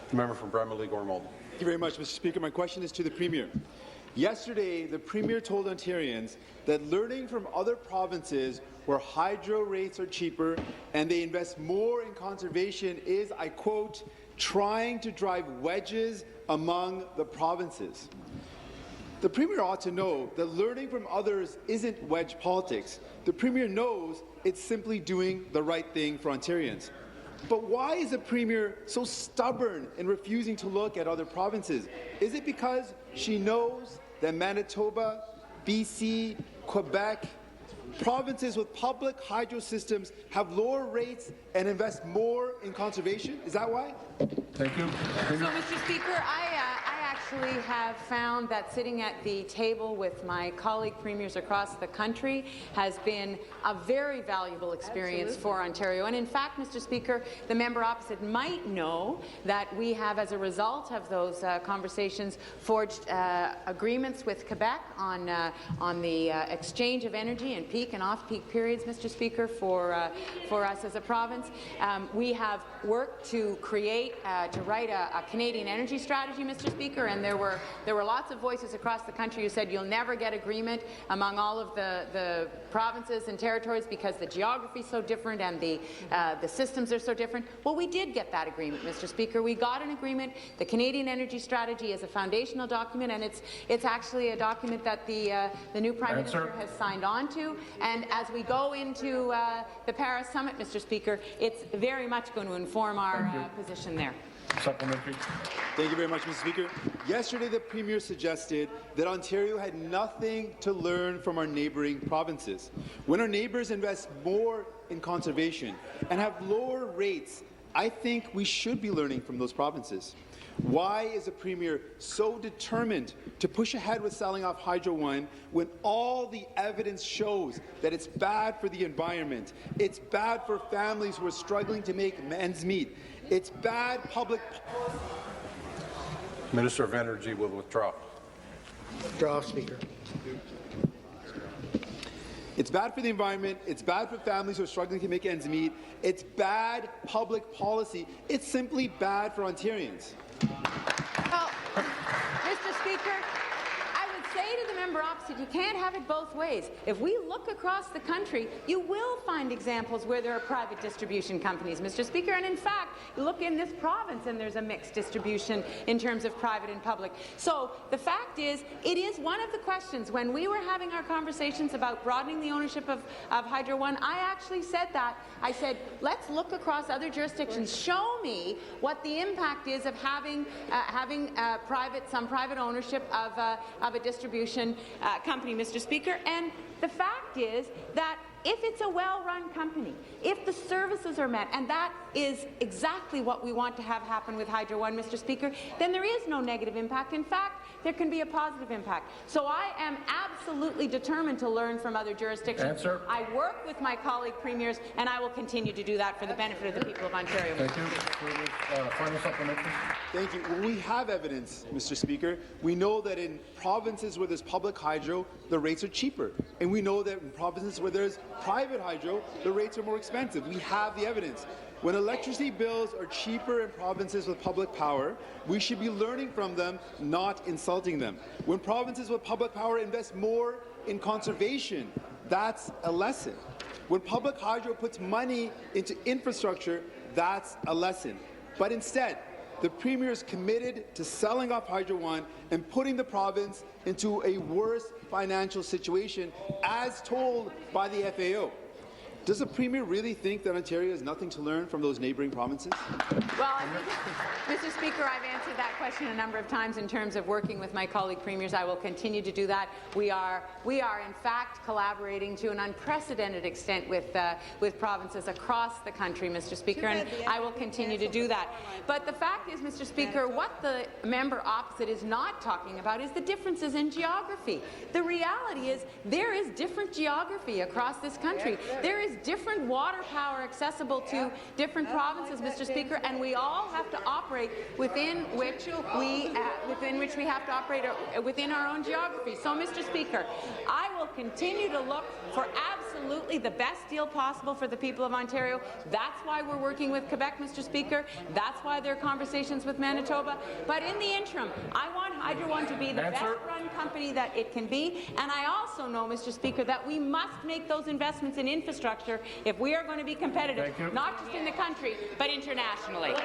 The member from Bramalea-Gormald. Thank you very much, Mr. Speaker. My question is to the Premier. Yesterday, the Premier told Ontarians that learning from other provinces where hydro rates are cheaper and they invest more in conservation is, I quote, trying to drive wedges among the provinces. The Premier ought to know that learning from others isn't wedge politics. The Premier knows it's simply doing the right thing for Ontarians. But why is the Premier so stubborn in refusing to look at other provinces? Is it because she knows that Manitoba, BC, Quebec, provinces with public hydro systems have lower rates and invest more in conservation? Is that why? Thank you. So, Mr. Speaker, I actually have found that sitting at the table with my colleague premiers across the country has been a very valuable experience for Ontario. And in fact, Mr. Speaker, the member opposite might know that we have, as a result of those conversations, forged agreements with Quebec on the exchange of energy in peak and off-peak periods, Mr. Speaker, for us as a province. We have worked to write a Canadian energy strategy, Mr. Speaker, and there were lots of voices across the country who said you'll never get agreement among all of the provinces and territories because the geography is so different and the systems are so different. Well, we did get that agreement, Mr. Speaker. We got an agreement. The Canadian energy strategy is a foundational document, and it's actually a document that the new Prime Minister has signed on to. And as we go into the Paris summit, Mr. Speaker, it's very much going to inform our position there. Supplementary. Thank you very much, Mr. Speaker. Yesterday, the Premier suggested that Ontario had nothing to learn from our neighbouring provinces. When our neighbours invest more in conservation and have lower rates, I think we should be learning from those provinces. Why is the Premier so determined to push ahead with selling off Hydro One when all the evidence shows that it's bad for the environment, it's bad for families who are struggling to make ends meet, it's bad public... Minister of Energy will withdraw. Withdraw, Speaker. It's bad for the environment, it's bad for families who are struggling to make ends meet, it's bad public policy, it's simply bad for Ontarians. Well, Mr. Speaker, I would say to the member opposite, you can't have it both ways. If we look across the country, you will find examples where there are private distribution companies, Mr. Speaker, and in fact, you look in this province and there's a mixed distribution in terms of private and public. So the fact is, it is one of the questions. When we were having our conversations about broadening the ownership of Hydro One, I actually said that. I said, let's look across other jurisdictions. Show me what the impact is of having some private ownership of a distribution company, Mr. Speaker. And the fact is that if it's a well-run company, if the services are met, and that is exactly what we want to have happen with Hydro One, Mr. Speaker, then there is no negative impact. In fact, there can be a positive impact. So I am absolutely determined to learn from other jurisdictions. Answer. I work with my colleague premiers, and I will continue to do that for the benefit of the people of Ontario. Thank you. Final supplementary. Thank you. Well, we have evidence, Mr. Speaker. We know that in provinces where there's public hydro, the rates are cheaper. And we know that in provinces where there's private hydro, the rates are more expensive. We have the evidence. When electricity bills are cheaper in provinces with public power, we should be learning from them, not insulting them. When provinces with public power invest more in conservation, that's a lesson. When public hydro puts money into infrastructure, that's a lesson. But instead, the Premier is committed to selling off Hydro One and putting the province into a worse financial situation, as told by the FAO. Does the Premier really think that Ontario has nothing to learn from those neighbouring provinces? Well, I think, Mr. Speaker, I've answered that question a number of times in terms of working with my colleague premiers. I will continue to do that. We are in fact collaborating to an unprecedented extent with provinces across the country, Mr. Speaker, and I will continue to do that. But the fact is, Mr. Speaker, what the member opposite is not talking about is the differences in geography. The reality is there is different geography across this country. There is different water power accessible to different provinces, Mr. Speaker, and we all have to operate within which we have to operate within our own geography. So, Mr. Speaker, I will continue to look for absolutely the best deal possible for the people of Ontario. That's why we're working with Quebec, Mr. Speaker. That's why there are conversations with Manitoba. But in the interim, I want Hydro One to be the best-run company that it can be, and I also know, Mr. Speaker, that we must make those investments in infrastructure if we are going to be competitive, not just in the country, but internationally.